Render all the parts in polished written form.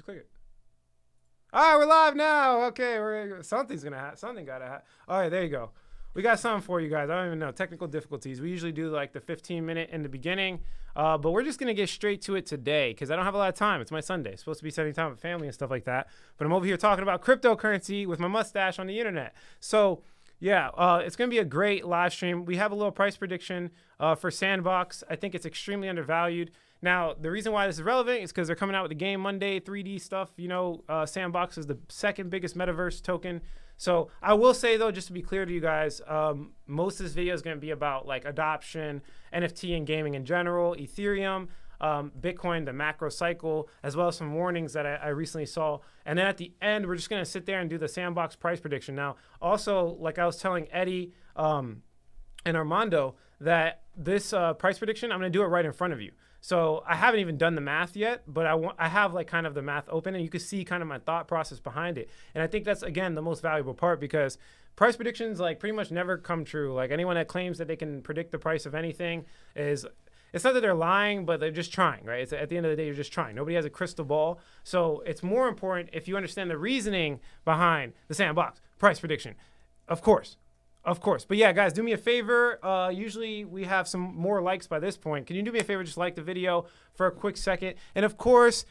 click it. All right, we're live now. Okay, something's gonna happen. Something gotta happen. All right, there you go. We got something for you guys. I don't even know. Technical difficulties. We usually do like the 15-minute in the beginning, but we're just gonna get straight to it today because I don't have a lot of time. It's my Sunday. It's supposed to be spending time with family and stuff like that. But I'm over here talking about cryptocurrency with my mustache on the internet. So yeah, it's going to be a great live stream. We have a little price prediction for Sandbox. I think it's extremely undervalued. Now, the reason why this is relevant is because they're coming out with the game Monday, 3D stuff. You know, Sandbox is the second biggest metaverse token. So I will say, though, just to be clear to you guys, most of this video is going to be about like adoption, NFT and gaming in general, Ethereum, Bitcoin, the macro cycle, as well as some warnings that I recently saw. And then at the end, we're just going to sit there and do the Sandbox price prediction. Now, also, like I was telling Eddie and Armando, that this price prediction, I'm going to do it right in front of you. So I haven't even done the math yet, but I have like kind of the math open, and you can see kind of my thought process behind it. And I think that's, again, the most valuable part, because price predictions like pretty much never come true. Like anyone that claims that they can predict the price of anything is... It's not that they're lying, but they're just trying, right? It's, at the end of the day, you're just trying. Nobody has a crystal ball. So it's more important if you understand the reasoning behind the Sandbox price prediction. Of course. Of course. But yeah, guys, do me a favor. Usually we have some more likes by this point. Can you do me a favor? Just like the video for a quick second. And of course,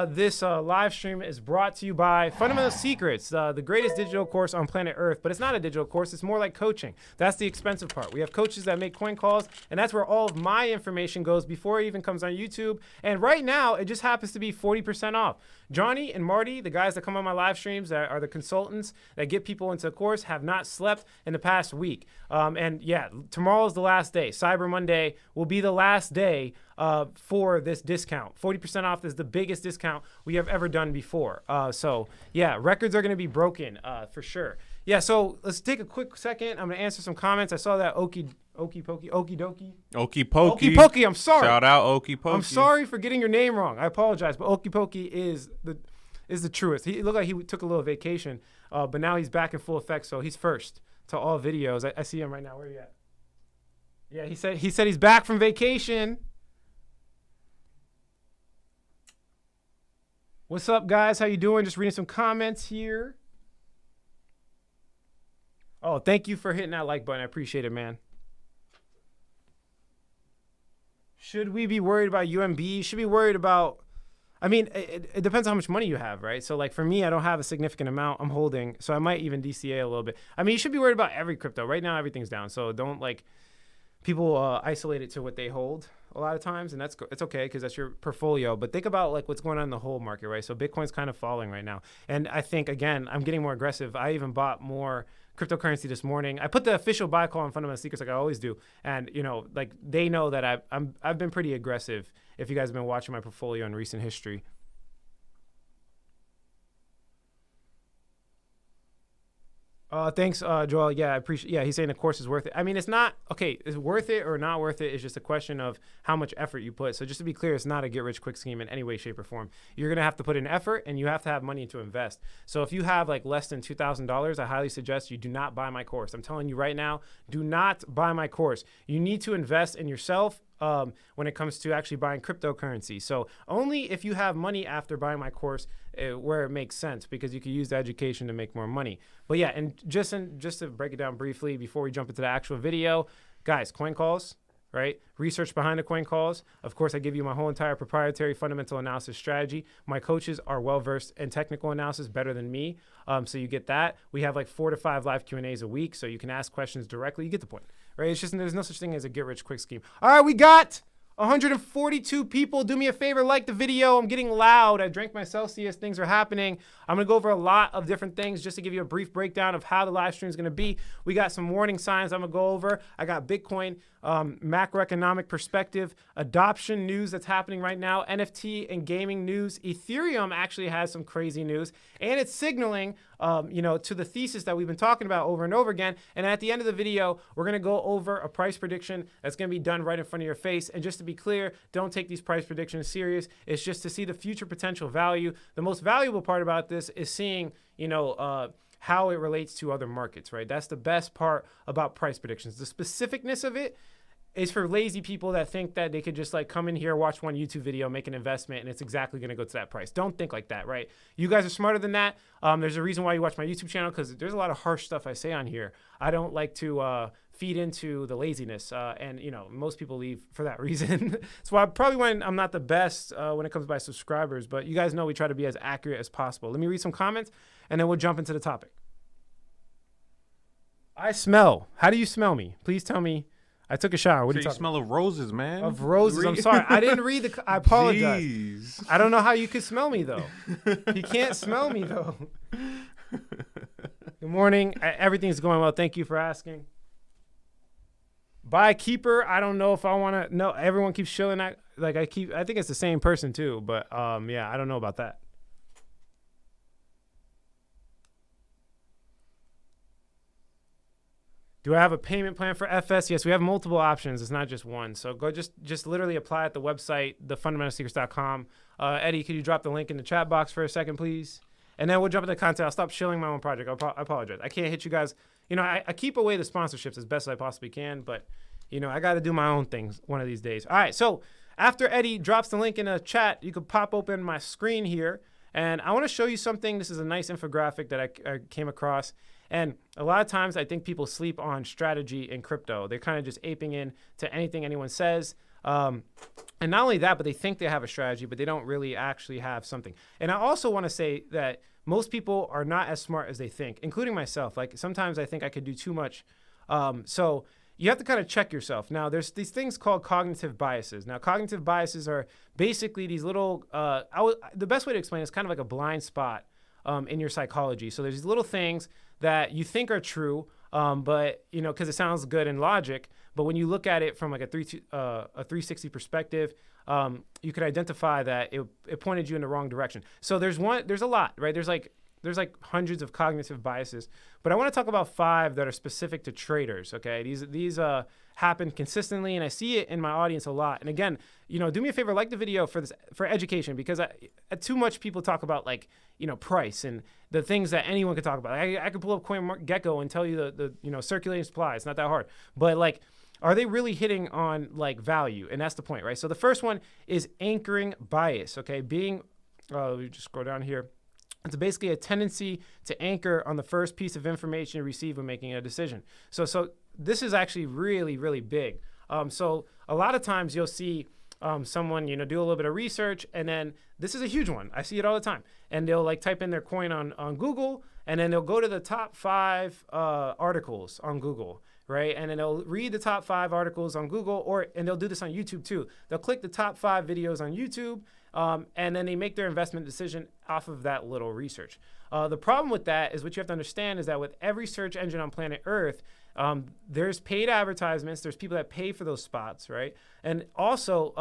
this live stream is brought to you by Fundamental Secrets, the greatest digital course on planet Earth. But it's not a digital course. It's more like coaching. That's the expensive part. We have coaches that make coin calls, and that's where all of my information goes before it even comes on YouTube. And right now, it just happens to be 40% off. Johnny and Marty, the guys that come on my live streams that are the consultants that get people into a course, have not slept in the past week. And yeah, tomorrow's the last day. Cyber Monday will be the last day for this discount. 40% off is the biggest discount we have ever done before. So yeah, records are going to be broken for sure. Yeah, so let's take a quick second. I'm going to answer some comments. I saw that Okie Pokey, I'm sorry. Shout out Okie Pokey. I'm sorry for getting your name wrong. I apologize, but Okie Pokey is the truest. He looked like he took a little vacation, but now he's back in full effect, so he's first to all videos. I see him right now. Where are you at? Yeah, he said he's back from vacation. What's up, guys? How you doing? Just reading some comments here. Oh, thank you for hitting that like button. I appreciate it, man. Should we be worried about UMB? Should be worried about, I mean, it depends on how much money you have, right? So like for me, I don't have a significant amount I'm holding, so I might even DCA a little bit. I mean, you should be worried about every crypto. Right now, everything's down, so don't like, people isolate it to what they hold a lot of times, and it's okay because that's your portfolio. But think about like what's going on in the whole market, right? So Bitcoin's kind of falling right now, and I think again I'm getting more aggressive. I even bought more cryptocurrency this morning. I put the official buy call on Fundamental Secrets like I always do, and you know, like they know that I've been pretty aggressive. If you guys have been watching my portfolio in recent history. Thanks, Joel. Yeah, I appreciate. Yeah, he's saying the course is worth it. I mean, it's not okay. Is worth it or not worth it? It's just a question of how much effort you put. So just to be clear, it's not a get-rich-quick scheme in any way, shape, or form. You're gonna have to put in effort, and you have to have money to invest. So if you have like less than $2,000, I highly suggest you do not buy my course. I'm telling you right now, do not buy my course. You need to invest in yourself. When it comes to actually buying cryptocurrency. So only if you have money after buying my course where it makes sense, because you can use the education to make more money. But yeah, and just to break it down briefly before we jump into the actual video, guys, coin calls, right? Research behind the coin calls. Of course, I give you my whole entire proprietary fundamental analysis strategy. My coaches are well-versed in technical analysis, better than me. So you get that. We have like 4 to 5 live Q&As a week, so you can ask questions directly. You get the point. Right? It's just, there's no such thing as a get-rich-quick scheme. All right, we got 142 people. Do me a favor, like the video. I'm getting loud. I drank my Celsius. Things are happening. I'm going to go over a lot of different things just to give you a brief breakdown of how the live stream is going to be. We got some warning signs I'm going to go over. I got Bitcoin, macroeconomic perspective, adoption news that's happening right now, NFT and gaming news. Ethereum actually has some crazy news, and it's signaling to the thesis that we've been talking about over and over again. And at the end of the video, we're going to go over a price prediction that's going to be done right in front of your face. And just to be clear, don't take these price predictions serious. It's just to see the future potential value. The most valuable part about this is seeing, how it relates to other markets, right? That's the best part about price predictions. The specificness of it is for lazy people that think that they could just like come in here, watch one YouTube video, make an investment, and it's exactly going to go to that price. Don't think like that, right? You guys are smarter than that. There's a reason why you watch my YouTube channel, because there's a lot of harsh stuff I say on here. I don't like to feed into the laziness, and most people leave for that reason. So I'm not the best when it comes by subscribers, but you guys know we try to be as accurate as possible. Let me read some comments, and then we'll jump into the topic. I smell. How do you smell me? Please tell me. I took a shower. What do you smell of roses, man? Of roses. I'm sorry. I didn't read I apologize. Jeez. I don't know how you could smell me, though. You can't smell me, though. Good morning. Everything's going well. Thank you for asking. Buy Keeper. I don't know if I want to. No, everyone keeps showing that. I think it's the same person, too. But, yeah, I don't know about that. Do I have a payment plan for FS? Yes, we have multiple options. It's not just one. So go just literally apply at the website, thefundamentalsecrets.com. Eddie, could you drop the link in the chat box for a second, please? And then we'll jump into content. I'll stop shilling my own project. I apologize. I can't hit you guys. I keep away the sponsorships as best as I possibly can, but, I got to do my own things one of these days. All right, so after Eddie drops the link in the chat, you could pop open my screen here, and I want to show you something. This is a nice infographic that I came across. And a lot of times I think people sleep on strategy in crypto. They're kind of just aping in to anything anyone says. And not only that, but they think they have a strategy, but they don't really actually have something. And I also want to say that most people are not as smart as they think, including myself. Like sometimes I think I could do too much. So you have to kind of check yourself. Now, there's these things called cognitive biases. Now, cognitive biases are basically these little, the best way to explain it is kind of like a blind spot in your psychology. So there's these little things that you think are true, but because it sounds good in logic, but when you look at it from like a 360 perspective, you could identify that it pointed you in the wrong direction. So there's a lot, right? There's like hundreds of cognitive biases, but I want to talk about 5 that are specific to traders. Okay, these happen consistently, and I see it in my audience a lot. And again, do me a favor, like the video for education, because too much people talk about price and the things that anyone could talk about. I could pull up CoinGecko and tell you the circulating supply. It's not that hard, but are they really hitting on value? And that's the point, right? So the first one is anchoring bias. Okay, let me just scroll down here. It's basically a tendency to anchor on the first piece of information you receive when making a decision. So this is actually really, really big. So a lot of times you'll see someone, do a little bit of research, and then this is a huge one. I see it all the time. And they'll type in their coin on Google, and then they'll go to the top 5 articles on Google, right? And then they'll read the top 5 articles on Google, and they'll do this on YouTube too. They'll click the top 5 videos on YouTube, and then they make their investment decision off of that little research. The problem with that is what you have to understand is that with every search engine on planet Earth, there's paid advertisements. There's people that pay for those spots, right? And also,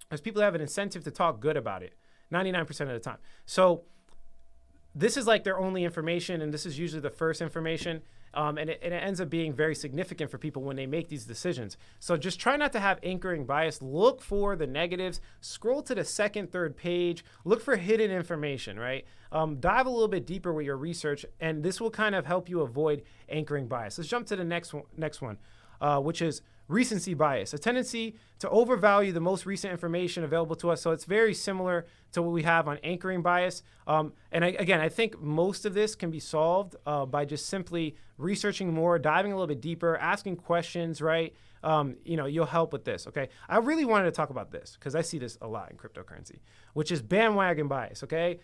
there's people that have an incentive to talk good about it 99% of the time. So this is their only information, and this is usually the first information. And it ends up being very significant for people when they make these decisions. So just try not to have anchoring bias. Look for the negatives. Scroll to the second, third page. Look for hidden information, right? Dive a little bit deeper with your research, and this will kind of help you avoid anchoring bias. Let's jump to the next one, which is recency bias, a tendency to overvalue the most recent information available to us. So it's very similar to what we have on anchoring bias. I think most of this can be solved by just simply researching more, diving a little bit deeper, asking questions, right? You'll help with this, okay? I really wanted to talk about this because I see this a lot in cryptocurrency, which is bandwagon bias, okay?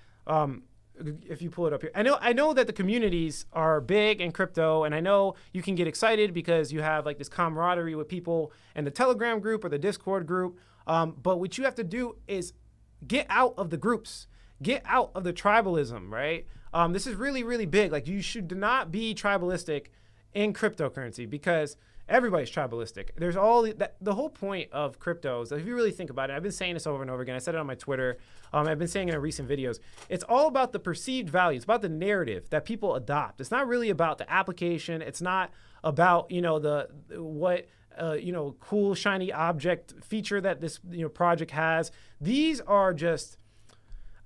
If you pull it up here. I know that the communities are big in crypto, and I know you can get excited because you have this camaraderie with people in the Telegram group or the Discord group. But what you have to do is get out of the groups, get out of the tribalism, right? This is really, really big. You should not be tribalistic in cryptocurrency because everybody's tribalistic. There's the whole point of cryptos, if you really think about it, I've been saying this over and over again. I said it on my Twitter. I've been saying it in recent videos. It's all about the perceived value. It's about the narrative that people adopt. It's not really about the application. It's not about, cool, shiny object feature that this, project has. These are just,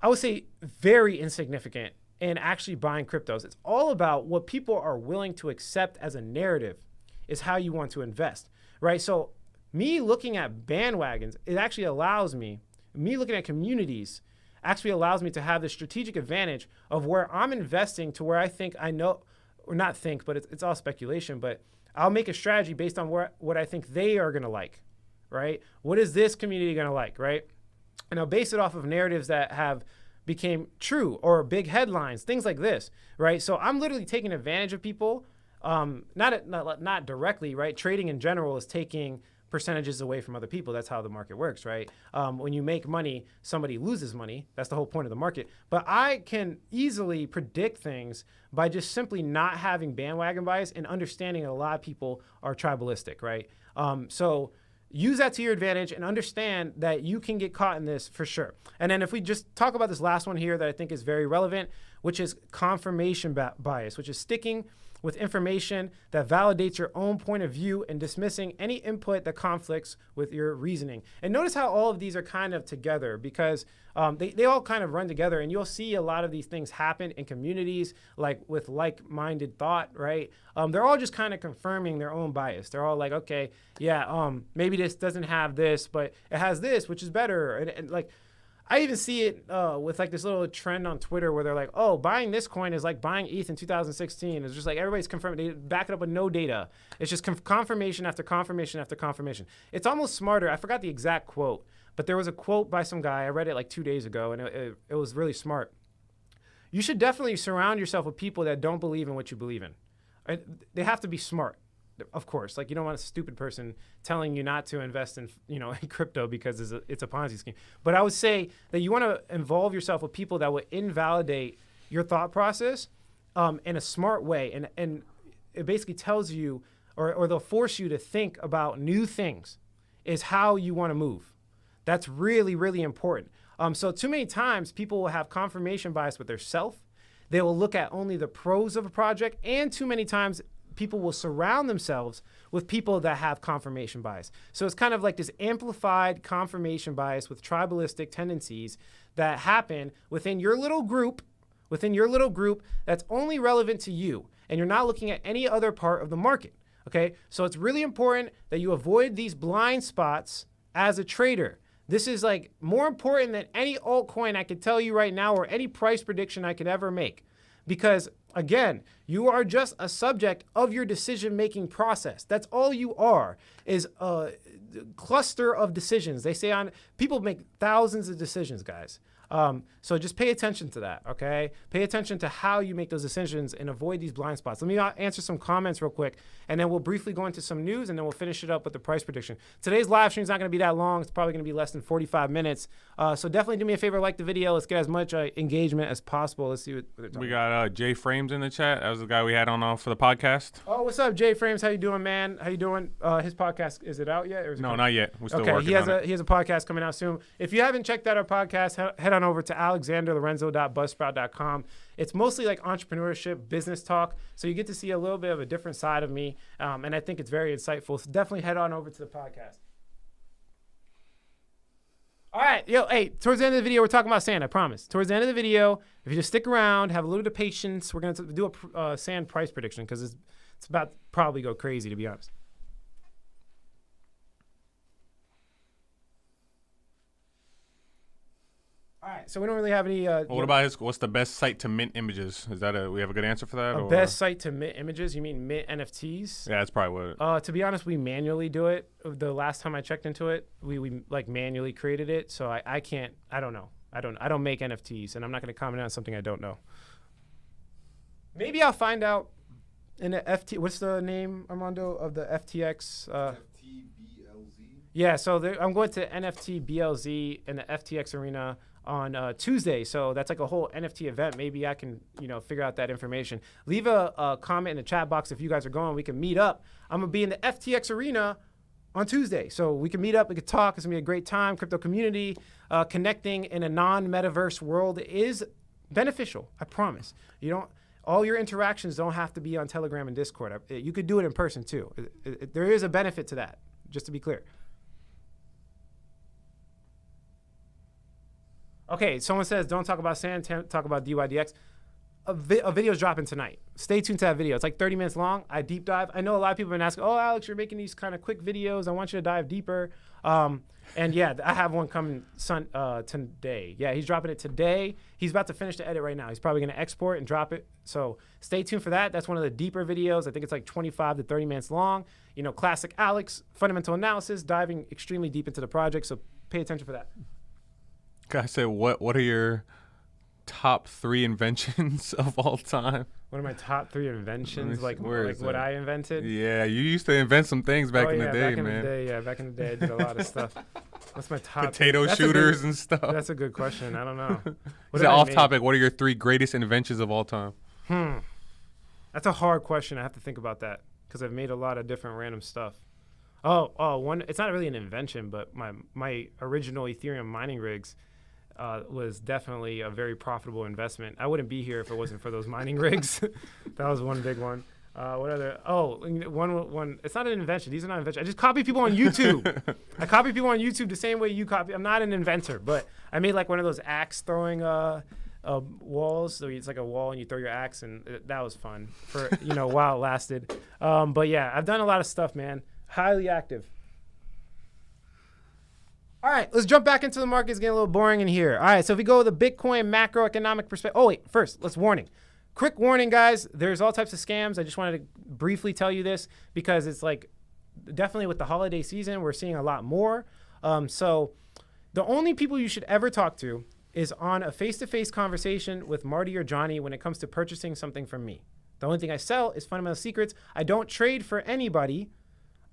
I would say, very insignificant in actually buying cryptos. It's all about what people are willing to accept as a narrative is how you want to invest, right? So me looking at bandwagons, it actually allows me looking at communities actually allows me to have the strategic advantage of where I'm investing to where I think I know, or not think, but it's all speculation, but I'll make a strategy based on what I think they are going to like, right? What is this community going to like, right? And I'll base it off of narratives that have became true or big headlines, things like this, right? So I'm literally taking advantage of people, not directly, right? Trading in general is taking percentages away from other people. That's how the market works, right? When you make money, somebody loses money. That's the whole point of the market. But I can easily predict things by just simply not having bandwagon bias and understanding a lot of people are tribalistic, right? So use that to your advantage and understand that you can get caught in this for sure. And then if we just talk about this last one here that I think is very relevant, which is confirmation bias, which is sticking with information that validates your own point of view and dismissing any input that conflicts with your reasoning. And notice how all of these are kind of together because they all kind of run together, and you'll see a lot of these things happen in communities like with like-minded thought, right? They're all just kind of confirming their own bias. They're all like, okay, yeah, maybe this doesn't have this, but it has this, which is better. And like, I even see it with like this little trend on Twitter where they're like, oh, buying this coin is like buying ETH in 2016. It's just like everybody's confirming. They back it up with no data. It's just confirmation after confirmation after confirmation. It's almost smarter. I forgot the exact quote, but there was a quote by some guy. I read it like 2 days ago, and it was really smart. You should definitely surround yourself with people that don't believe in what you believe in. They have to be smart. Of course, like you don't want a stupid person telling you not to invest in, in crypto because it's a Ponzi scheme. But I would say that you want to involve yourself with people that will invalidate your thought process in a smart way. And it basically tells you, or they'll force you to think about new things is how you want to move. That's really, really important. So too many times people will have confirmation bias with their self. They will look at only the pros of a project, and too many times people will surround themselves with people that have confirmation bias. So it's kind of like this amplified confirmation bias with tribalistic tendencies that happen within your little group that's only relevant to you, and you're not looking at any other part of the market, okay? So it's really important that you avoid these blind spots as a trader. This is like more important than any altcoin I could tell you right now or any price prediction I could ever make. Because again, you are just a subject of your decision-making process. That's all you are, is a cluster of decisions. They say people make thousands of decisions, guys. So just pay attention to that, okay? Pay attention to how you make those decisions and avoid these blind spots. Let me answer some comments real quick, and then we'll briefly go into some news, and then we'll finish it up with the price prediction. Today's live stream is not going to be that long. It's probably going to be less than 45 minutes. So definitely do me a favor, like the video. Let's get as much engagement as possible. Let's see what they're talking about. We got Jay Frames in the chat. That was the guy we had on for the podcast. Oh, what's up, Jay Frames? How you doing, man? How you doing? His podcast, is it out yet? Or is it No, not yet. We're still working on it. He has a podcast coming out soon. If you haven't checked out our podcast, head on over to alexanderlorenzo.buzzsprout.com. It's mostly like entrepreneurship, business talk. So you get to see a little bit of a different side of me. And I think it's very insightful. So definitely head on over to the podcast. All right. Hey, towards the end of the video, we're talking about sand, I promise. Towards the end of the video, if you just stick around, have a little bit of patience, we're going to do a sand price prediction because it's about to probably go crazy, to be honest. All right, so we don't really have any. What about what's the best site to mint images? Is that we have a good answer for that? Best site to mint images? You mean mint NFTs? Yeah, that's probably what. To be honest, we manually do it. The last time I checked into it, we like manually created it. So I can't. I don't know. I don't make NFTs, and I'm not going to comment on something I don't know. Maybe I'll find out in the FT. What's the name, Armando, of the FTX? FTBLZ. Yeah, so I'm going to NFT BLZ in the FTX arena on Tuesday. So that's like a whole NFT event. Maybe I can, figure out that information. Leave a comment in the chat box if you guys are going. We can meet up. I'm going to be in the FTX arena on Tuesday. So we can meet up. We can talk. It's going to be a great time. Crypto community, connecting in a non-metaverse world is beneficial. I promise. All your interactions don't have to be on Telegram and Discord. You could do it in person too. There is a benefit to that, just to be clear. Okay, someone says, don't talk about sand, talk about DYDX. a video's dropping tonight. Stay tuned to that video. It's like 30 minutes long. I deep dive. I know a lot of people have been asking, oh, Alex, you're making these kind of quick videos. I want you to dive deeper. And yeah, I have one coming today. Yeah, he's dropping it today. He's about to finish the edit right now. He's probably going to export and drop it. So stay tuned for that. That's one of the deeper videos. I think it's like 25 to 30 minutes long. You know, classic Alex, fundamental analysis, diving extremely deep into the project. So pay attention for that. I said, what are your top 3 inventions of all time? One of my top 3 inventions, like what I invented. Yeah, you used to invent some things back in the day, man. Back in the day, I did a lot of stuff. What's my top? Potato shooters and stuff. That's a good question. I don't know. Off topic, what are your 3 greatest inventions of all time? That's a hard question. I have to think about that because I've made a lot of different random stuff. One. It's not really an invention, but my original Ethereum mining rigs was definitely a very profitable investment. I wouldn't be here if it wasn't for those mining rigs. That was one big one. What other? One. It's not an invention. These are not inventions. I just copy people on YouTube. I copy people on YouTube the same way you copy. I'm not an inventor, but I made like one of those axe throwing walls. So it's like a wall and you throw your axe, and that was fun for while it lasted. But yeah, I've done a lot of stuff, man. Highly active. All right, let's jump back into the market. It's getting a little boring in here. All right, so if we go with the Bitcoin macroeconomic perspective. Oh, wait, first, let's warning. Quick warning, guys. There's all types of scams. I just wanted to briefly tell you this because it's like definitely with the holiday season, we're seeing a lot more. So the only people you should ever talk to is on a face-to-face conversation with Marty or Johnny when it comes to purchasing something from me. The only thing I sell is fundamental secrets. I don't trade for anybody.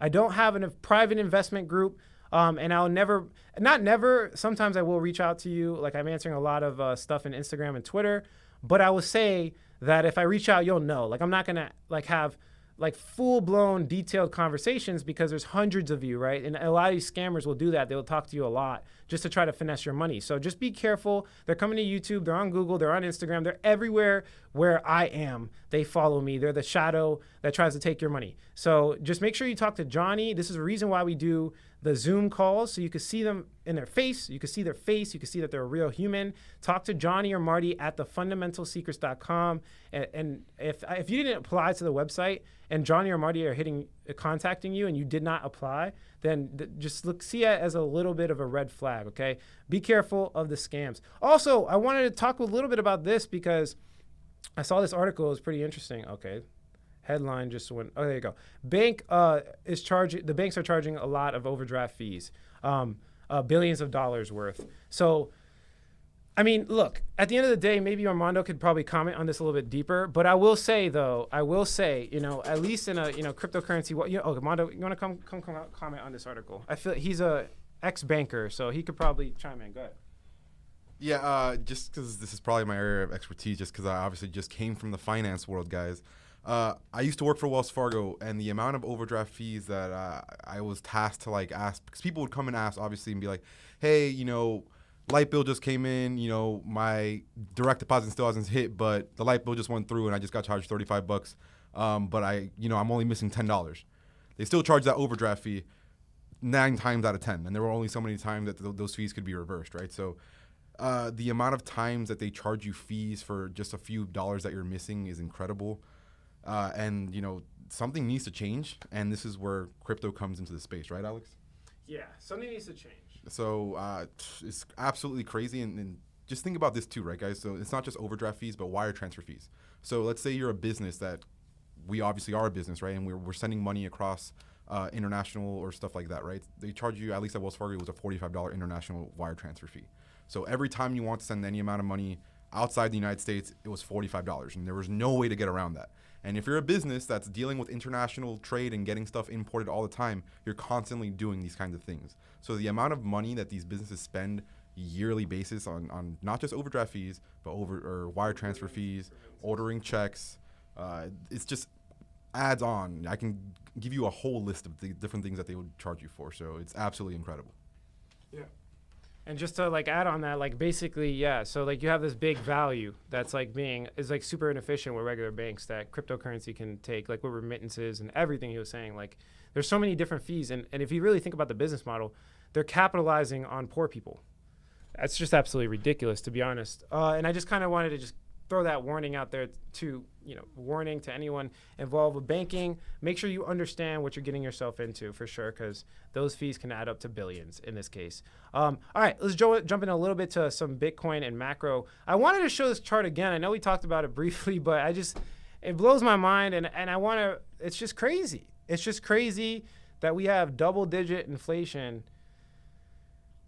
I don't have a private investment group. And I'll not never, sometimes I will reach out to you. Like I'm answering a lot of stuff in Instagram and Twitter, but I will say that if I reach out, you'll know. Like I'm not going to like have like full blown detailed conversations because there's hundreds of you, right? And a lot of these scammers will do that. They'll talk to you a lot just to try to finesse your money. So just be careful. They're coming to YouTube. They're on Google. They're on Instagram. They're everywhere where I am. They follow me. They're the shadow that tries to take your money. So just make sure you talk to Johnny. This is the reason why we do the Zoom calls, so you can see them in their face. You can see their face. You can see that they're a real human. Talk to Johnny or Marty at thefundamentalsecrets.com. And if you didn't apply to the website and Johnny or Marty are contacting you and you did not apply, then just see it as a little bit of a red flag, okay? Be careful of the scams. Also, I wanted to talk a little bit about this because I saw this article. It was pretty interesting. Okay. Headline just went. Oh, there you go. The banks are charging a lot of overdraft fees, billions of dollars worth. So, I mean, look. At the end of the day, maybe Armando could probably comment on this a little bit deeper. But I will say, though, at least in a cryptocurrency. Armando, you want to come comment on this article? I feel he's a ex-banker, so he could probably chime in. Go ahead. Yeah, just because this is probably my area of expertise, just because I obviously just came from the finance world, guys. I used to work for Wells Fargo, and the amount of overdraft fees that I was tasked to like ask, because people would come and ask, obviously, and be like, hey, light bill just came in, my direct deposit still hasn't hit, but the light bill just went through and I just got charged $35. But I'm only missing $10. They still charge that overdraft fee 9 times out of 10. And there were only so many times that those fees could be reversed, right? So the amount of times that they charge you fees for just a few dollars that you're missing is incredible. And something needs to change, and this is where crypto comes into the space, right, Alex? Yeah, something needs to change. So it's absolutely crazy, and just think about this too, right, guys? So it's not just overdraft fees, but wire transfer fees. So let's say you're a business that we obviously are a business, right, and we're sending money across international or stuff like that, right? They charge you, at least at Wells Fargo, it was a $45 international wire transfer fee. So every time you want to send any amount of money outside the United States, it was $45, and there was no way to get around that. And if you're a business that's dealing with international trade and getting stuff imported all the time, you're constantly doing these kinds of things. So the amount of money that these businesses spend yearly basis on not just overdraft fees, but wire transfer fees, ordering checks, it's just adds on. I can give you a whole list of the different things that they would charge you for. So it's absolutely incredible. Yeah. And just to add on that, basically, yeah. So you have this big value that's is super inefficient with regular banks that cryptocurrency can take, with remittances and everything he was saying. There's so many different fees. And if you really think about the business model, they're capitalizing on poor people. That's just absolutely ridiculous, to be honest. And I just kind of wanted to just throw that warning out there to, warning to anyone involved with banking. Make sure you understand what you're getting yourself into for sure, because those fees can add up to billions in this case. All right, let's jump in a little bit to some Bitcoin and macro. I wanted to show this chart again. I know we talked about it briefly, but it blows my mind, and it's just crazy. It's just crazy that we have double-digit inflation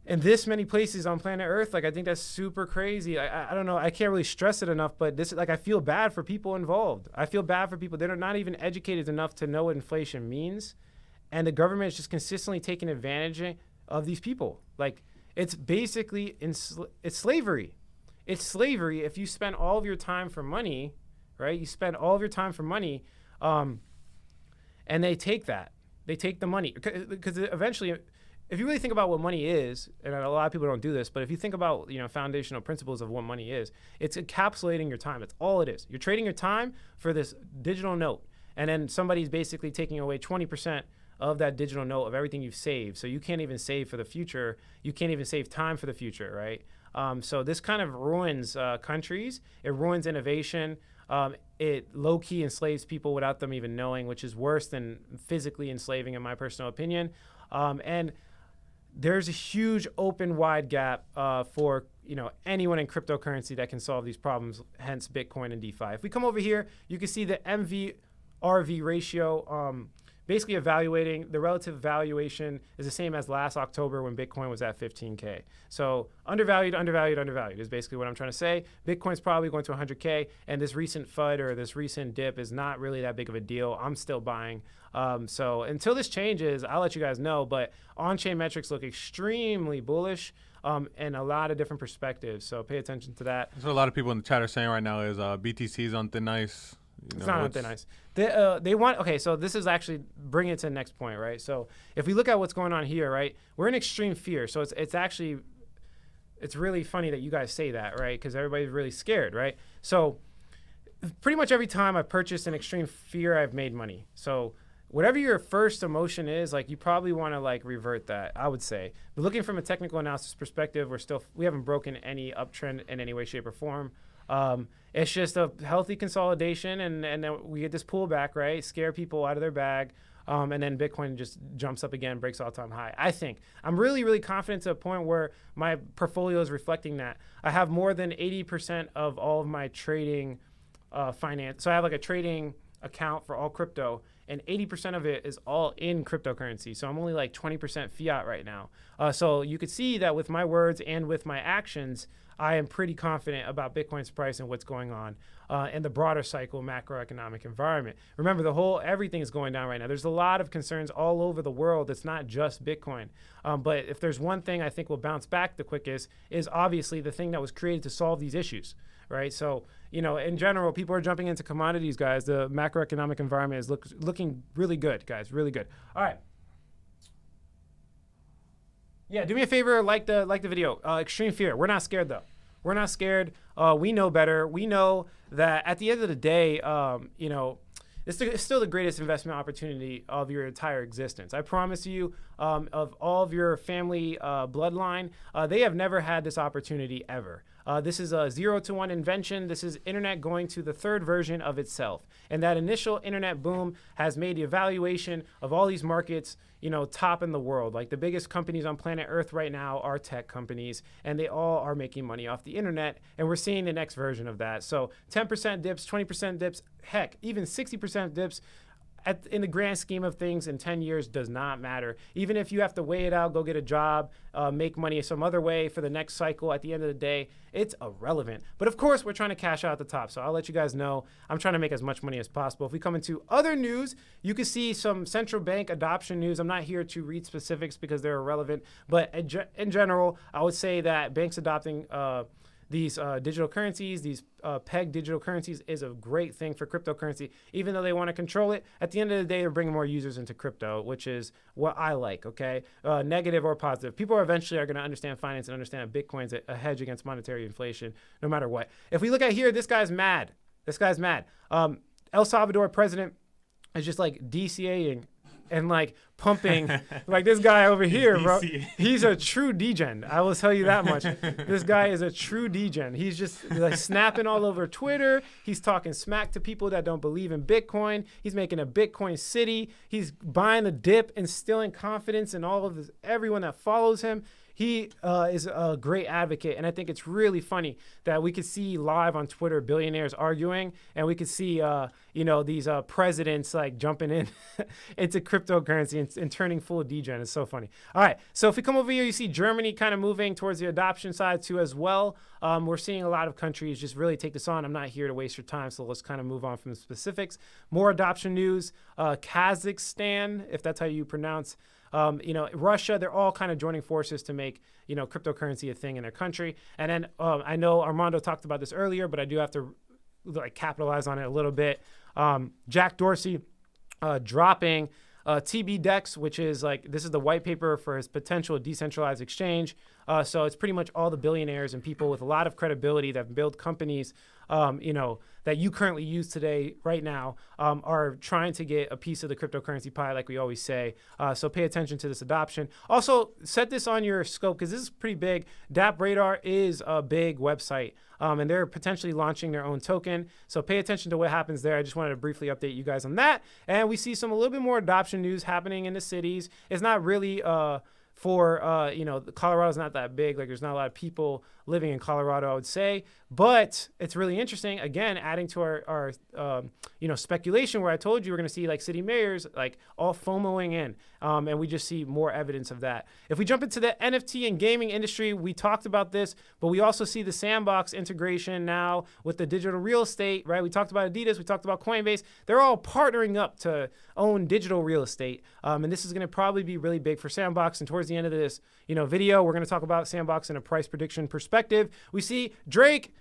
in this many places on planet Earth. Like, I think that's super crazy. I don't know. I can't really stress it enough, but I feel bad for people involved. I feel bad for people that are not even educated enough to know what inflation means. And the government is just consistently taking advantage of these people. Like, it's basically, it's slavery. It's slavery if you spend all of your time for money, right? You spend all of your time for money, and they take that. They take the money. Because eventually, if you really think about what money is, and a lot of people don't do this, but if you think about foundational principles of what money is, it's encapsulating your time. That's all it is. You're trading your time for this digital note, and then somebody's basically taking away 20% of that digital note of everything you've saved. So you can't even save for the future. You can't even save time for the future, right? So this kind of ruins countries. It ruins innovation. It low-key enslaves people without them even knowing, which is worse than physically enslaving, in my personal opinion. And there's a huge open wide gap for anyone in cryptocurrency that can solve these problems, hence Bitcoin and DeFi. If we come over here, you can see the MV/RV ratio. Basically evaluating the relative valuation is the same as last October when Bitcoin was at 15K. So undervalued is basically what I'm trying to say. Bitcoin's probably going to 100K, and this recent FUD or this recent dip is not really that big of a deal. I'm still buying. So until this changes, I'll let you guys know, but on-chain metrics look extremely bullish and a lot of different perspectives. So pay attention to that. That's what a lot of people in the chat are saying right now is BTC's on thin ice. It's not on thin ice. They want, okay, so this is actually bringing it to the next point, right? So if we look at what's going on here, right, we're in extreme fear. So it's really funny that you guys say that, right? Because everybody's really scared, right? So pretty much every time I've purchased in extreme fear, I've made money. So whatever your first emotion is, like, you probably want to revert that, I would say. But looking from a technical analysis perspective, we haven't broken any uptrend in any way, shape, or form. It's just a healthy consolidation, and then we get this pullback, right? Scare people out of their bag, and then Bitcoin just jumps up again, breaks all-time high. I think I'm really, really confident to a point where my portfolio is reflecting that. I have more than 80% of all of my trading finance. So I have a trading account for all crypto, and 80% of it is all in cryptocurrency. So I'm only 20% fiat right now. So you could see that with my words and with my actions, I am pretty confident about Bitcoin's price and what's going on in the broader cycle macroeconomic environment. Remember, everything is going down right now. There's a lot of concerns all over the world. It's not just Bitcoin. But if there's one thing I think will bounce back the quickest is obviously the thing that was created to solve these issues, right? So, in general, people are jumping into commodities, guys. The macroeconomic environment is looking really good, guys, really good. All right. Yeah, do me a favor, like the video. Extreme fear. We're not scared, though. We're not scared. We know better. We know that at the end of the day, it's still the greatest investment opportunity of your entire existence. I promise you, of all of your family bloodline, they have never had this opportunity ever. This is a 0-to-1 invention. This is internet going to the third version of itself. And that initial internet boom has made the evaluation of all these markets, top in the world. Like, the biggest companies on planet Earth right now are tech companies, and they all are making money off the internet. And we're seeing the next version of that. So 10% dips, 20% dips, heck, even 60% dips. In the grand scheme of things, in 10 years does not matter. Even if you have to weigh it out, go get a job, make money some other way for the next cycle, at the end of the day, it's irrelevant. But of course, we're trying to cash out at the top. So I'll let you guys know. I'm trying to make as much money as possible. If we come into other news, you can see some central bank adoption news. I'm not here to read specifics because they're irrelevant. But in general, I would say that banks adopting these digital currencies, these peg digital currencies, is a great thing for cryptocurrency. Even though they want to control it, at the end of the day, they're bringing more users into crypto, which is what I like, okay? Negative or positive. People eventually are going to understand finance and understand that Bitcoin's a hedge against monetary inflation, no matter what. If we look at here, this guy's mad. El Salvador president is just DCAing and like pumping like this guy over here, bro. DC. He's a true degen. I will tell you that much. This guy is a true degen. He's just like snapping all over Twitter. He's talking smack to people that don't believe in Bitcoin. He's making a Bitcoin city. He's buying the dip, instilling confidence in all of everyone that follows him. He is a great advocate, and I think it's really funny that we could see live on Twitter billionaires arguing, and we could see, these presidents like jumping in into cryptocurrency and turning full degen. It's so funny. All right, so if we come over here, you see Germany kind of moving towards the adoption side too as well. We're seeing a lot of countries just really take this on. I'm not here to waste your time, so let's kind of move on from the specifics. More adoption news. Kazakhstan, if that's how you pronounce Russia, they're all kind of joining forces to make, cryptocurrency a thing in their country. And then I know Armando talked about this earlier, but I do have to capitalize on it a little bit. Jack Dorsey dropping TBDEX, which is this is the white paper for his potential decentralized exchange. So it's pretty much all the billionaires and people with a lot of credibility that build companies, that you currently use today, right now, are trying to get a piece of the cryptocurrency pie, like we always say. So pay attention to this adoption. Also, set this on your scope because this is pretty big. DApp Radar is a big website, and they're potentially launching their own token. So pay attention to what happens there. I just wanted to briefly update you guys on that. And we see a little bit more adoption news happening in the cities. It's not really Colorado's not that big. There's not a lot of people living in Colorado, I would say. But it's really interesting, again, adding to our speculation where I told you we're going to see city mayors all FOMOing in. And we just see more evidence of that. If we jump into the NFT and gaming industry, we talked about this, but we also see the Sandbox integration now with the digital real estate, right? We talked about Adidas, we talked about Coinbase. They're all partnering up to own digital real estate. And this is going to probably be really big for Sandbox. And towards the end of this, video, we're going to talk about Sandbox in a price prediction perspective. We see Drake,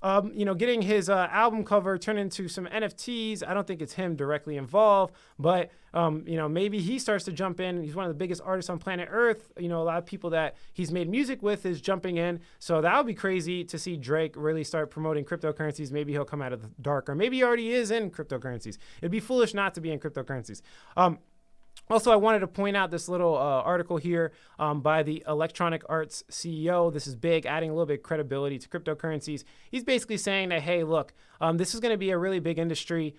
getting his album cover turned into some NFTs. I don't think it's him directly involved, but, maybe he starts to jump in. He's one of the biggest artists on planet Earth. A lot of people that he's made music with is jumping in. So that would be crazy to see Drake really start promoting cryptocurrencies. Maybe he'll come out of the dark, or maybe he already is in cryptocurrencies. It'd be foolish not to be in cryptocurrencies. Also, I wanted to point out this little article here by the Electronic Arts CEO. This is big, adding a little bit of credibility to cryptocurrencies. He's basically saying that, hey, look, this is going to be a really big industry.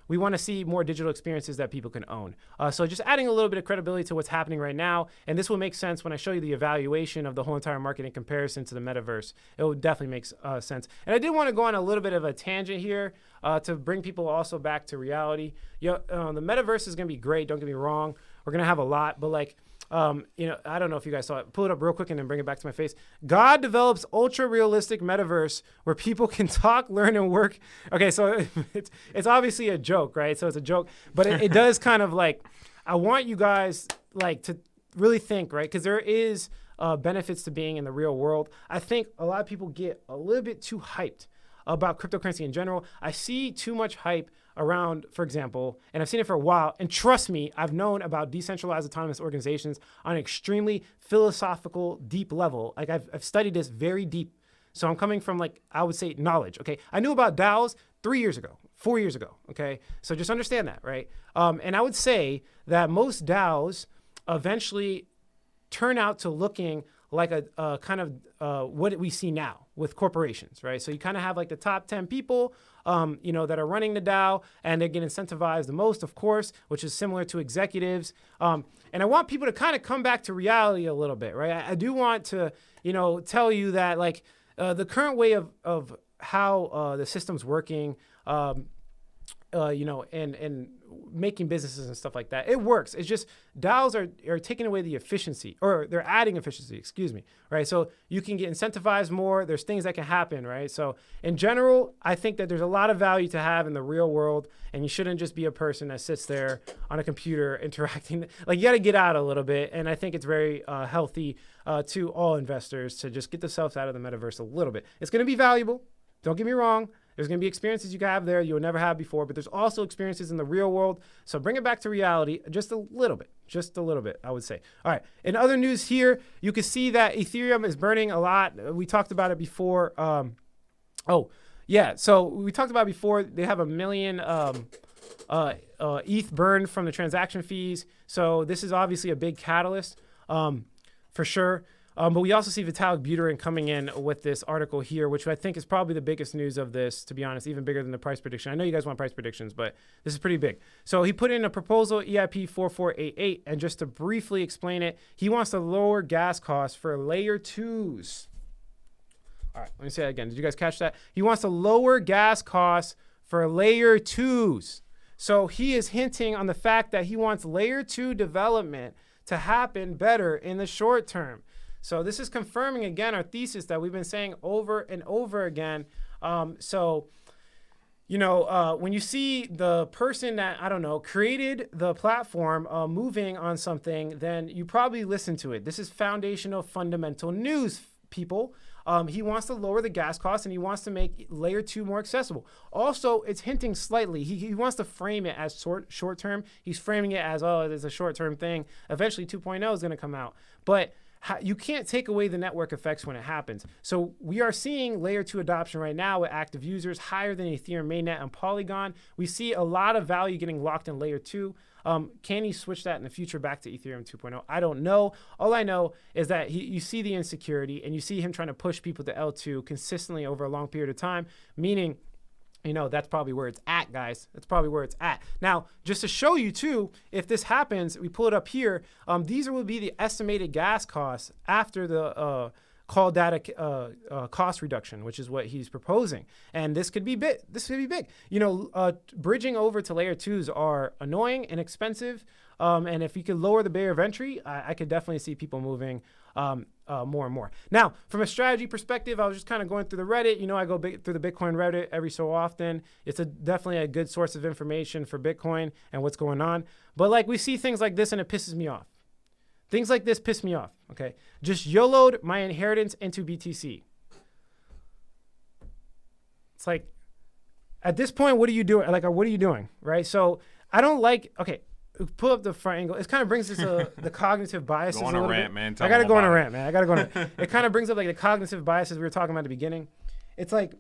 We want to see more digital experiences that people can own. So just adding a little bit of credibility to what's happening right now. And this will make sense when I show you the evaluation of the whole entire market in comparison to the metaverse. It will definitely make sense. And I did want to go on a little bit of a tangent here to bring people also back to reality. The metaverse is going to be great. Don't get me wrong. We're going to have a lot, but I don't know if you guys saw it. Pull it up real quick and then bring it back to my face. God develops ultra-realistic metaverse where people can talk, learn, and work. Okay, so it's obviously a joke, right? So it's a joke, but it does kind of I want you guys to really think, right? Because there is benefits to being in the real world. I think a lot of people get a little bit too hyped about cryptocurrency in general. I see too much hype around, for example, and I've seen it for a while, and trust me, I've known about decentralized autonomous organizations on an extremely philosophical, deep level. I've studied this very deep. So I'm coming from I would say knowledge, okay? I knew about DAOs 3 years ago, 4 years ago, okay? So just understand that, right? And I would say that most DAOs eventually turn out to looking like a kind of what we see now with corporations, right? So you kind of have the top 10 people, that are running the DAO, and they get incentivized the most, of course, which is similar to executives. And I want people to kind of come back to reality a little bit, right? I do want to, tell you that the current way of how the system's working, and making businesses and stuff like that. It works. It's just DAOs are taking away the efficiency, or they're adding efficiency, right? So you can get incentivized more. There's things that can happen, right? So in general, I think that there's a lot of value to have in the real world, and you shouldn't just be a person that sits there on a computer interacting. You got to get out a little bit, and I think it's very healthy to all investors to just get themselves out of the metaverse a little bit. It's going to be valuable. Don't get me wrong. There's going to be experiences you can have there you'll never have before, but there's also experiences in the real world. So bring it back to reality just a little bit, I would say. All right. In other news here, you can see that Ethereum is burning a lot. We talked about it before. So we talked about before. They have 1 million ETH burned from the transaction fees. So this is obviously a big catalyst for sure. But we also see Vitalik Buterin coming in with this article here, which I think is probably the biggest news of this, to be honest, even bigger than the price prediction. I know you guys want price predictions, but this is pretty big. So he put in a proposal, EIP 4488, and just to briefly explain it, he wants to lower gas costs for layer 2s. All right, let me say that again. Did you guys catch that? He wants to lower gas costs for layer 2s. So he is hinting on the fact that he wants layer 2 development to happen better in the short term. So this is confirming again our thesis that we've been saying over and over again. When you see the person that, I don't know, created the platform moving on something, then you probably listen to it. This is foundational, fundamental news, people. He wants to lower the gas costs and he wants to make layer 2 more accessible. Also, it's hinting slightly. He wants to frame it as short term. He's framing it as, oh, it's a short term thing. Eventually 2.0 is going to come out. But you can't take away the network effects when it happens. So we are seeing layer 2 adoption right now with active users higher than Ethereum mainnet and Polygon. We see a lot of value getting locked in layer 2. Can he switch that in the future back to Ethereum 2.0? I don't know. All I know is that you see the insecurity and you see him trying to push people to L2 consistently over a long period of time, meaning, that's probably where it's at, guys. That's probably where it's at. Now, just to show you, too, if this happens, we pull it up here. These will be the estimated gas costs after the call data cost reduction, which is what he's proposing. And this could be big. This could be big. Bridging over to layer 2s are annoying and expensive. And if you could lower the barrier of entry, I could definitely see people moving more and more. Now, from a strategy perspective, I was just kind of going through the Reddit. I go through the Bitcoin Reddit every so often. It's definitely a good source of information for Bitcoin and what's going on. But we see things like this and it pisses me off. Things like this piss me off, okay? Just YOLO'd my inheritance into BTC. It's like, at this point, what are you doing? What are you doing, right? So I don't okay, pull up the front angle. It kind of brings us the cognitive biases go on a a little rant, bit. man. I got to go on a rant, man. It kind of brings up the cognitive biases we were talking about at the beginning. It's like,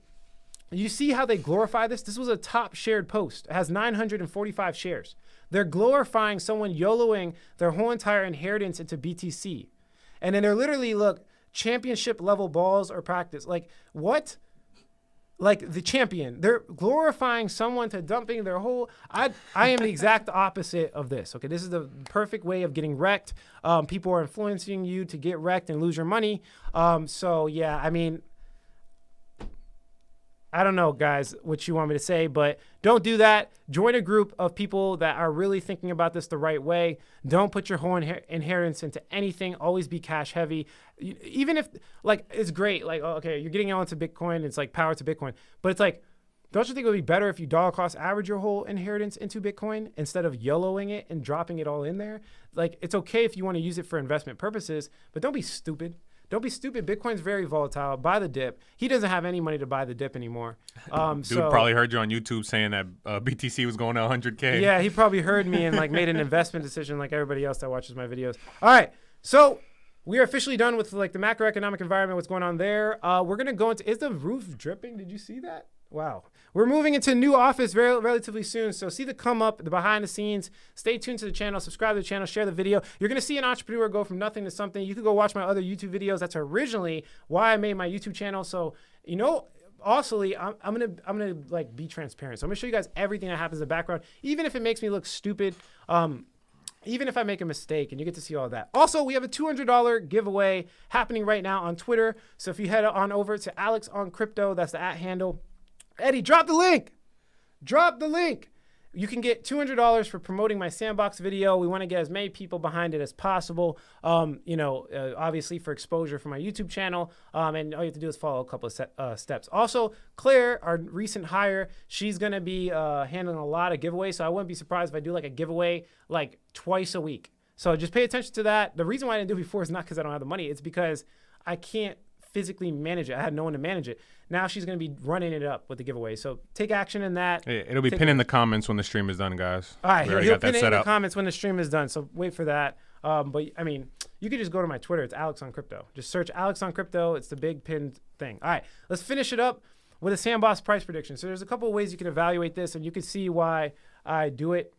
you see how they glorify this? This was a top shared post. It has 945 shares. They're glorifying someone YOLOing their whole entire inheritance into BTC. And then they're literally, championship level balls or practice. What? The champion. They're glorifying someone to dumping their whole... I am the exact opposite of this. Okay, this is the perfect way of getting wrecked. People are influencing you to get wrecked and lose your money. I don't know, guys, what you want me to say, but don't do that. Join a group of people that are really thinking about this the right way. Don't put your whole inheritance into anything. Always be cash heavy. Even if, it's great. Okay, you're getting onto Bitcoin. It's power to Bitcoin. But it's don't you think it would be better if you dollar cost average your whole inheritance into Bitcoin instead of YOLOing it and dropping it all in there? It's okay if you want to use it for investment purposes, but don't be stupid. Don't be stupid. Bitcoin's very volatile. Buy the dip. He doesn't have any money to buy the dip anymore. Dude probably heard you on YouTube saying that BTC was going to 100K. Yeah, he probably heard me and made an investment decision like everybody else that watches my videos. All right, so we are officially done with the macroeconomic environment, what's going on there. We're going to go into, is the roof dripping? Did you see that? Wow. We're moving into a new office relatively soon. So see the come up, the behind the scenes. Stay tuned to the channel, subscribe to the channel, share the video. You're going to see an entrepreneur go from nothing to something. You can go watch my other YouTube videos. That's originally why I made my YouTube channel. So, also, I'm gonna be transparent. So I'm gonna show you guys everything that happens in the background, even if it makes me look stupid. Even if I make a mistake, and you get to see all that. Also, we have a $200 giveaway happening right now on Twitter. So if you head on over to Alex on Crypto, that's the @ handle. Eddie, drop the link. Drop the link. You can get $200 for promoting my Sandbox video. We want to get as many people behind it as possible. Obviously for exposure for my YouTube channel. And all you have to do is follow a couple of steps. Also, Claire, our recent hire, she's going to be handling a lot of giveaways. So I wouldn't be surprised if I do a giveaway twice a week. So just pay attention to that. The reason why I didn't do it before is not because I don't have the money. It's because I can't physically manage it. I had no one to manage it. Now she's going to be running it up with the giveaway. So take action in that. Yeah, it'll be pinned in the comments when the stream is done, guys. All right, he'll pin it in the comments when the stream is done. So wait for that. But I mean, you could just go to my Twitter. It's Alex on Crypto. Just search Alex on Crypto. It's the big pinned thing. All right, let's finish it up with a Sandbox price prediction. So there's a couple of ways you can evaluate this, and you can see why I do it.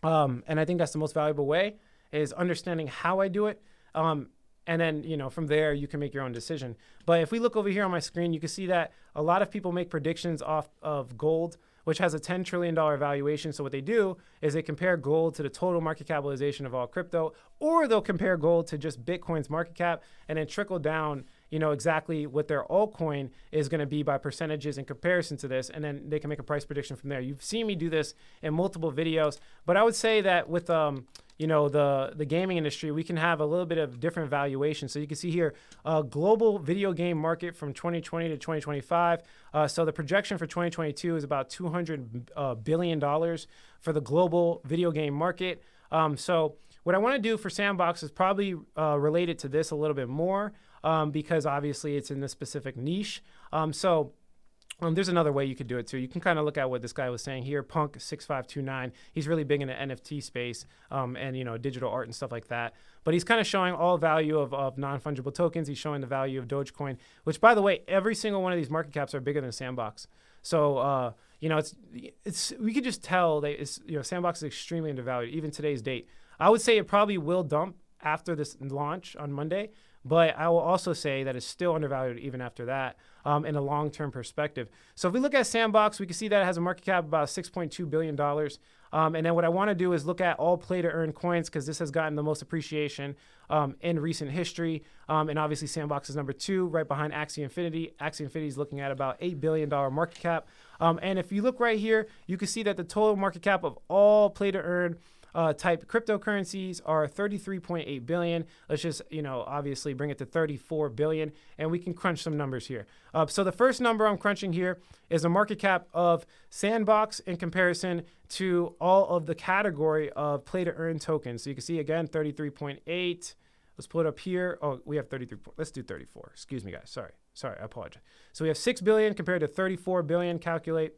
And I think that's the most valuable way, is understanding how I do it. And then, from there, you can make your own decision. But if we look over here on my screen, you can see that a lot of people make predictions off of gold, which has a $10 trillion valuation. So what they do is they compare gold to the total market capitalization of all crypto, or they'll compare gold to just Bitcoin's market cap and then trickle down, exactly what their altcoin is going to be by percentages in comparison to this. And then they can make a price prediction from there. You've seen me do this in multiple videos, but I would say that with, the gaming industry, we can have a little bit of different valuation. So you can see here, global video game market from 2020 to 2025. So the projection for 2022 is about $200 billion for the global video game market. So what I want to do for Sandbox is probably related to this a little bit more, because obviously it's in this specific niche. There's another way you could do it too. You can kind of look at what this guy was saying here, Punk6529. He's really big in the NFT space and digital art and stuff like that. But he's kind of showing all value of non-fungible tokens. He's showing the value of Dogecoin, which, by the way, every single one of these market caps are bigger than Sandbox. So it's we could just tell that Sandbox is extremely undervalued, even today's date. I would say it probably will dump after this launch on Monday. But I will also say that it's still undervalued even after that in a long-term perspective. So if we look at Sandbox, we can see that it has a market cap of about $6.2 billion. And then what I want to do is look at all play-to-earn coins, because this has gotten the most appreciation in recent history. And obviously Sandbox is number 2, right behind Axie Infinity. Axie Infinity is looking at about $8 billion market cap. And if you look right here, you can see that the total market cap of all play-to-earn type cryptocurrencies are 33.8 billion. Let's just, obviously bring it to 34 billion, and we can crunch some numbers here. So the first number I'm crunching here is a market cap of Sandbox in comparison to all of the category of play to earn tokens. So you can see again, 33.8. Let's pull it up here. Oh, we have 33. Let's do 34. Excuse me, guys. Sorry, I apologize. So we have 6 billion compared to 34 billion. Calculate.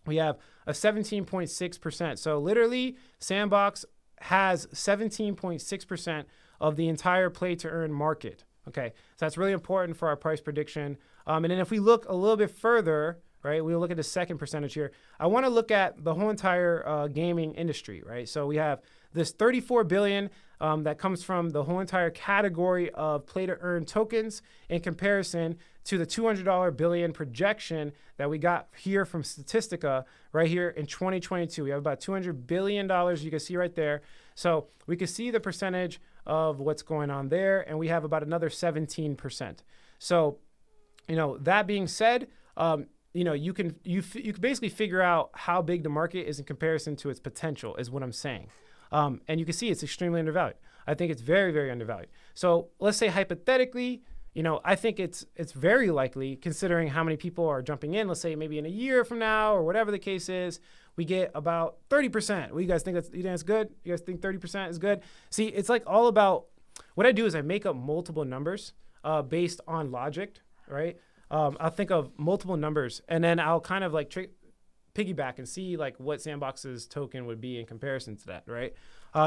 We have a 17.6%. So literally, Sandbox has 17.6% of the entire play-to-earn market. Okay, so that's really important for our price prediction. And then if we look a little bit further, right, we'll look at the second percentage here. I want to look at the whole entire gaming industry, right? So we have this 34 billion that comes from the whole entire category of play-to-earn tokens in comparison to the $200 billion projection that we got here from Statistica right here in 2022. We have about $200 billion, you can see right there. So we can see the percentage of what's going on there, and we have about another 17%. So, that being said, you can basically figure out how big the market is in comparison to its potential, is what I'm saying. And you can see it's extremely undervalued. I think it's very, very undervalued. So let's say hypothetically, I think it's very likely, considering how many people are jumping in. Let's say maybe in a year from now or whatever the case is, we get about 30%. What do you guys think? You think that's good? You guys think 30% is good? See, it's like all about, what I do is I make up multiple numbers based on logic, right? I'll think of multiple numbers, and then I'll kind of like piggyback and see like what Sandbox's token would be in comparison to that, right?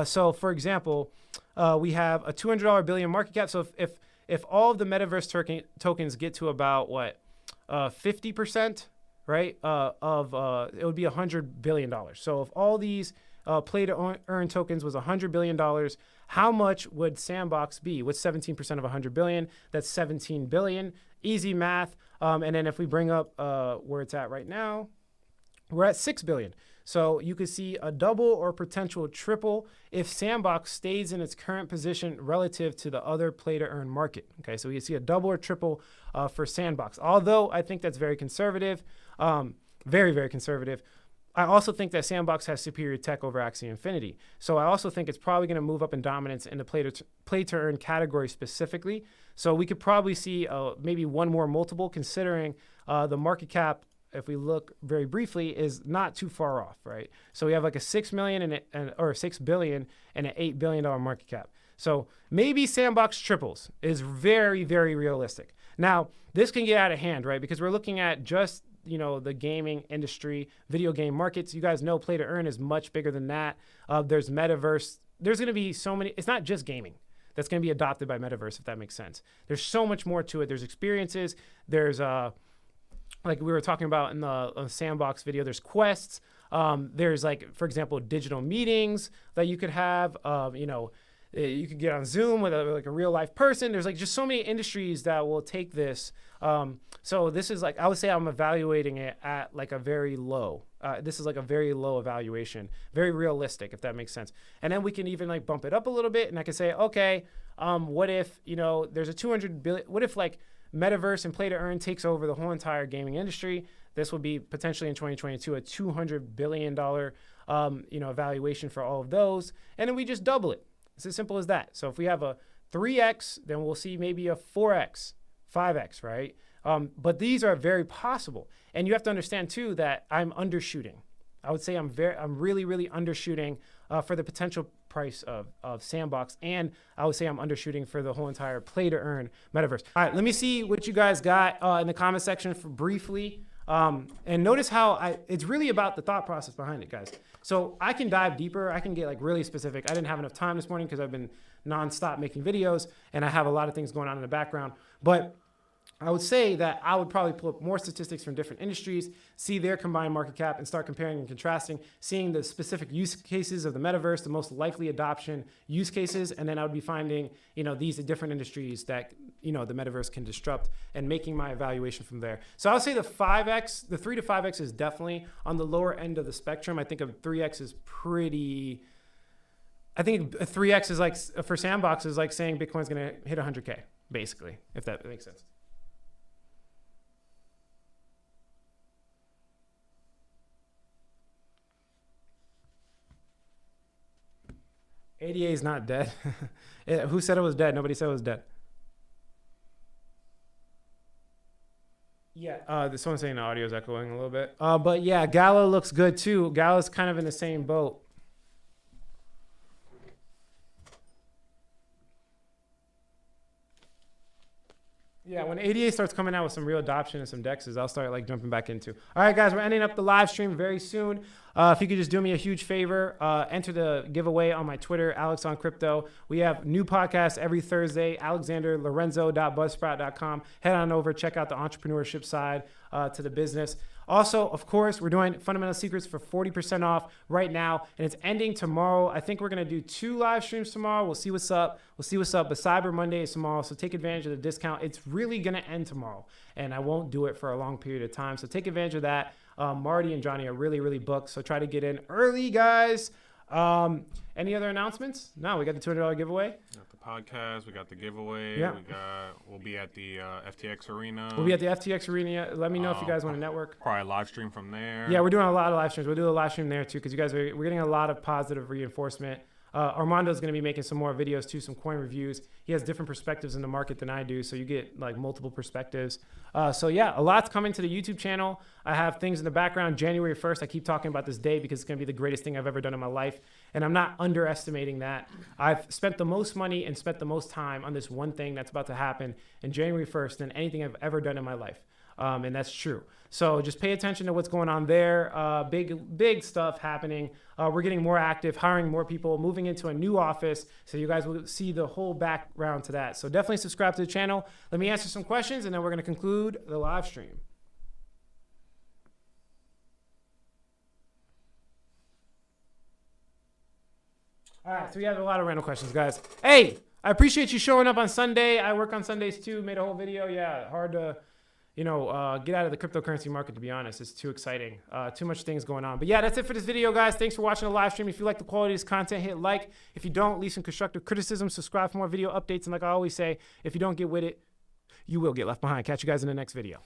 So for example, we have a $200 billion market cap. So if all of the metaverse tokens get to about 50%, right, it would be $100 billion. So if all these play to earn tokens was $100 billion, how much would Sandbox be? What's 17% of $100 billion? That's 17 billion. Easy math. And then if we bring up where it's at right now, we're at 6 billion. So you could see a double or potential triple if Sandbox stays in its current position relative to the other play to earn market. Okay, so you see a double or triple for Sandbox. Although I think that's very conservative, very, very conservative. I also think that Sandbox has superior tech over Axie Infinity. So I also think it's probably going to move up in dominance in the play to earn category specifically. So we could probably see maybe one more multiple, considering the market cap, if we look very briefly, is not too far off, right? So we have like a 6 million or 6 billion and an $8 billion market cap. So maybe Sandbox triples is very, very realistic. Now, this can get out of hand, right? Because we're looking at just, the gaming industry, video game markets. You guys know play to earn is much bigger than that. There's metaverse. There's going to be so many. It's not just gaming that's going to be adopted by metaverse, if that makes sense. There's so much more to it. There's experiences. There's like we were talking about in the Sandbox video, there's quests. There's like, for example, digital meetings that you could have. You could get on Zoom with like a real life person. There's like just so many industries that will take this. So this is like, I would say I'm evaluating it at like a very low. This is like a very low evaluation, very realistic, if that makes sense. And then we can even like bump it up a little bit, and I can say, okay, what if there's a 200 billion? What if like Metaverse and Play to Earn takes over the whole entire gaming industry? This will be potentially in 2022 a $200 billion evaluation for all of those, and then we just double it. It's as simple as that. So if we have a 3x, then we'll see maybe a 4x, 5x, right? But these are very possible. And you have to understand too that I'm undershooting. I would say I'm really, really undershooting for the potential price of Sandbox. And I would say I'm undershooting for the whole entire Play to Earn metaverse. All right, let me see what you guys got in the comment section for briefly. And notice how it's really about the thought process behind it, guys. So I can dive deeper. I can get like really specific. I didn't have enough time this morning because I've been nonstop making videos and I have a lot of things going on in the background. But I would say that I would probably pull up more statistics from different industries, see their combined market cap, and start comparing and contrasting, seeing the specific use cases of the metaverse, the most likely adoption use cases, and then I would be finding, these different industries that, the metaverse can disrupt, and making my evaluation from there. So I would say the 5x, the 3 to 5x is definitely on the lower end of the spectrum. I think a 3x is pretty. I think a 3x is like, for Sandbox, is like saying Bitcoin's going to hit 100K, basically, if that makes sense. ADA is not dead. Who said it was dead? Nobody said it was dead. Yeah, someone's saying the audio is echoing a little bit. But yeah, Gala looks good too. Gala's kind of in the same boat. Yeah, when ADA starts coming out with some real adoption and some dexes, I'll start like jumping back into. All right, guys, we're ending up the live stream very soon. If you could just do me a huge favor, enter the giveaway on my Twitter, Alex on Crypto. We have new podcasts every Thursday, alexanderlorenzo.buzzsprout.com. Head on over, check out the entrepreneurship side to the business. Also, of course, we're doing Fundamental Secrets for 40% off right now, and it's ending tomorrow. I think we're going to do 2 live streams tomorrow. We'll see what's up. But Cyber Monday is tomorrow, so take advantage of the discount. It's really going to end tomorrow, and I won't do it for a long period of time, so take advantage of that. Marty and Johnny are really, really booked, so try to get in early, guys. Any other announcements? No, we got the $200 giveaway. Got the podcast. We got the giveaway. Yeah. We'll be at the FTX Arena. We'll be at the FTX Arena. Let me know if you guys want to network. Probably live stream from there. Yeah, we're doing a lot of live streams. We'll do a live stream there too, because you guys we're getting a lot of positive reinforcement. Armando's going to be making some more videos too, some coin reviews. He has different perspectives in the market than I do, so you get like multiple perspectives. So yeah, a lot's coming to the YouTube channel. I have things in the background. January 1st, I keep talking about this day because it's going to be the greatest thing I've ever done in my life, and I'm not underestimating that. I've spent the most money and spent the most time on this one thing that's about to happen in January 1st than anything I've ever done in my life. And that's true. So just pay attention to what's going on there. Big stuff happening. We're getting more active, hiring more people, moving into a new office. So you guys will see the whole background to that. So definitely subscribe to the channel. Let me answer some questions, and then we're going to conclude the live stream. All right, so we have a lot of random questions, guys. Hey, I appreciate you showing up on Sunday. I work on Sundays too. Made a whole video. Yeah, hard to get out of the cryptocurrency market, to be honest. It's too exciting. Too much things going on. But yeah, that's it for this video, guys. Thanks for watching the live stream. If you like the quality of this content, hit like. If you don't, leave some constructive criticism. Subscribe for more video updates. And like I always say, if you don't get with it, you will get left behind. Catch you guys in the next video.